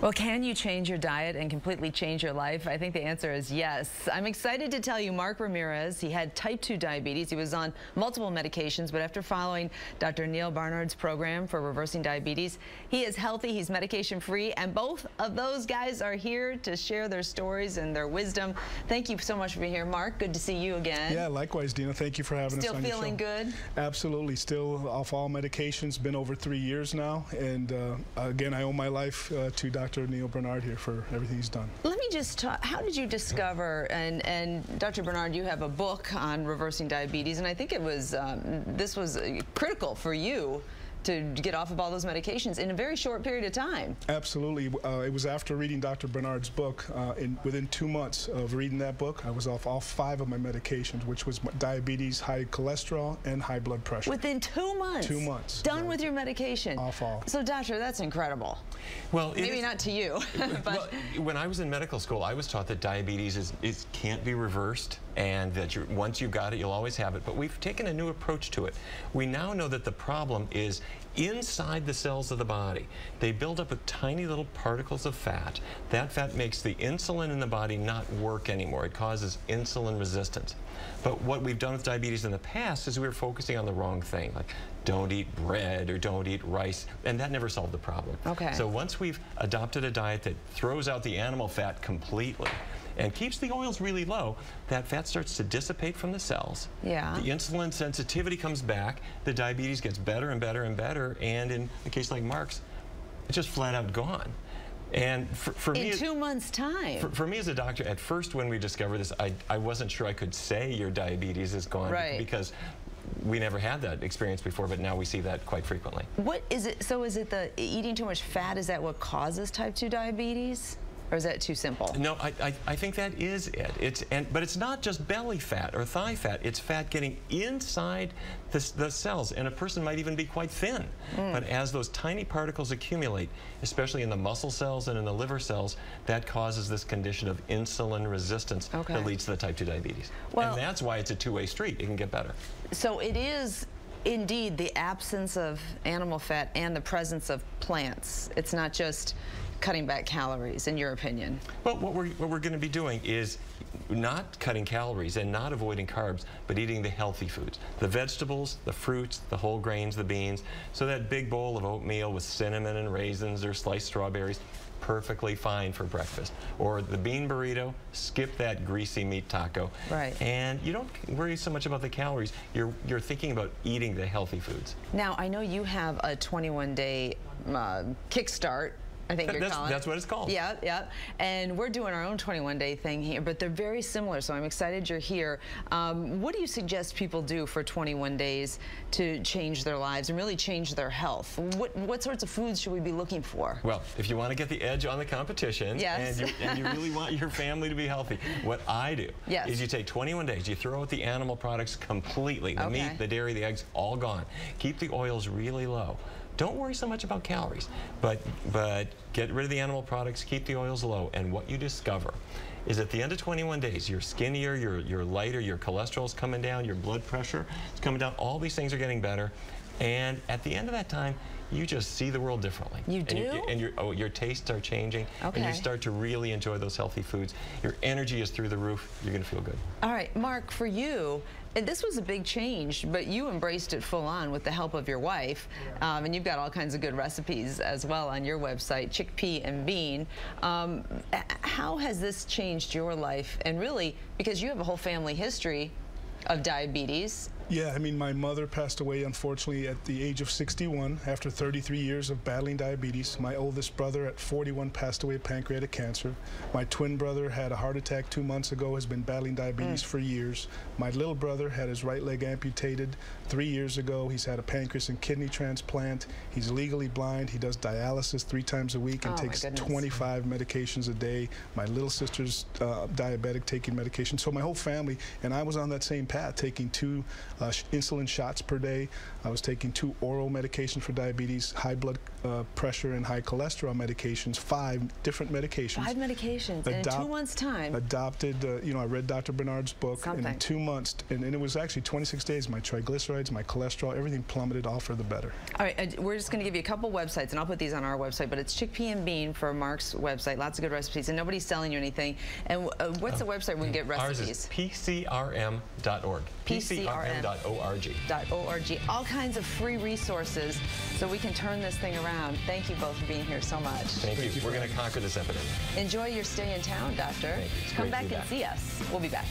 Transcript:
Well, can you change your diet and completely change your life? I think the answer is yes. I'm excited to tell you Mark Ramirez, he had type 2 diabetes. He was on multiple medications, but after following Dr. Neil Barnard's program for reversing diabetes, he is healthy, he's medication-free, and both of those guys are here to share their stories and their wisdom. Thank you so much for being here, Mark. Good to see you again. Yeah, likewise, Deena. Thank you for having us on your show. Still feeling good? Absolutely. Still off all medications. Been over 3 years now, and again, I owe my life to Dr. Neil Barnard here for everything he's done. Let me just talk, how did you discover, and Dr. Barnard, you have a book on reversing diabetes, and I think it was, this was critical for you to get off of all those medications in a very short period of time. Absolutely. It was after reading Dr. Barnard's book. Within 2 months of reading that book, I was off all 5 of my medications, which was diabetes, high cholesterol, and high blood pressure. Within 2 months? 2 months. Done with your medication? Off all. So, doctor, that's incredible. Well, maybe not to you. But well, when I was in medical school, I was taught that diabetes can't be reversed, and that once you've got it, you'll always have it. But we've taken a new approach to it. We now know that the problem is inside the cells of the body. They build up with tiny little particles of fat. That fat makes the insulin in the body not work anymore. It causes insulin resistance. But what we've done with diabetes in the past is we were focusing on the wrong thing, like don't eat bread or don't eat rice, and that never solved the problem. Okay. So once we've adopted a diet that throws out the animal fat completely and keeps the oils really low, that fat starts to dissipate from the cells. Yeah. The insulin sensitivity comes back, the diabetes gets better and better and better, and in a case like Mark's, it's just flat out gone. And for me, in 2 months' time. For me as a doctor, at first when we discovered this, I wasn't sure I could say your diabetes is gone, right, because we never had that experience before, but now we see that quite frequently. What is it? So is it the eating too much fat? Is that what causes type 2 diabetes? Or is that too simple? No, I think that is it. But it's not just belly fat or thigh fat. It's fat getting inside the cells, and a person might even be quite thin. But as those tiny particles accumulate, especially in the muscle cells and in the liver cells, that causes this condition of insulin resistance that leads to the type 2 diabetes. Well, and that's why it's a two-way street. It can get better. So it is indeed the absence of animal fat and the presence of plants. It's not just cutting back calories, in your opinion? Well, what we're going to be doing is not cutting calories and not avoiding carbs, but eating the healthy foods. The vegetables, the fruits, the whole grains, the beans. So that big bowl of oatmeal with cinnamon and raisins or sliced strawberries, perfectly fine for breakfast. Or the bean burrito, skip that greasy meat taco. Right. And you don't worry so much about the calories. You're thinking about eating the healthy foods. Now, I know you have a 21-day kickstart, I think you're calling it. That's what it's called. Yeah, yeah. And we're doing our own 21-day thing here, but they're very similar, so I'm excited you're here. What do you suggest people do for 21 days to change their lives and really change their health? What sorts of foods should we be looking for? Well, if you want to get the edge on the competition, yes, and you really want your family to be healthy, what I do is you take 21 days, you throw out the animal products completely, the meat, the dairy, the eggs, all gone. Keep the oils really low. Don't worry so much about calories, but get rid of the animal products, keep the oils low, and what you discover is at the end of 21 days, you're skinnier, you're lighter, your cholesterol's coming down, your blood pressure is coming down, all these things are getting better, and at the end of that time, you just see the world differently. You do? And your tastes are changing, and you start to really enjoy those healthy foods. Your energy is through the roof. You're going to feel good. All right, Mark, for you, and this was a big change, but you embraced it full on with the help of your wife, and you've got all kinds of good recipes as well on your website, chickpea and bean. How has this changed your life? And really, because you have a whole family history of diabetes. Yeah, I mean, my mother passed away, unfortunately, at the age of 61 after 33 years of battling diabetes. My oldest brother at 41 passed away of pancreatic cancer. My twin brother had a heart attack 2 months ago, has been battling diabetes for years. My little brother had his right leg amputated 3 years ago. He's had a pancreas and kidney transplant. He's legally blind. He does dialysis 3 times a week and takes 25 medications a day. My little sister's diabetic, taking medication. So my whole family, and I was on that same path, taking 2 insulin shots per day. I was taking 2 oral medications for diabetes, high blood pressure and high cholesterol medications, 5 different medications. 5 medications in 2 months' time. Adopted, you know, I read Dr. Barnard's book, and in 2 months, and it was actually 26 days, my triglycerides triglycerides, my cholesterol, everything plummeted, all for the better. All right, we're just going to give you a couple websites, and I'll put these on our website, but it's Chickpea and Bean for Mark's website. Lots of good recipes, and nobody's selling you anything. And what's the website we can get recipes? Ours is pcrm.org. pcrm.org. All kinds of free resources so we can turn this thing around. Thank you both for being here so much. Thank you. We're going to conquer this epidemic. Enjoy your stay in town, Doctor. Thank you. Come back and see us. We'll be back.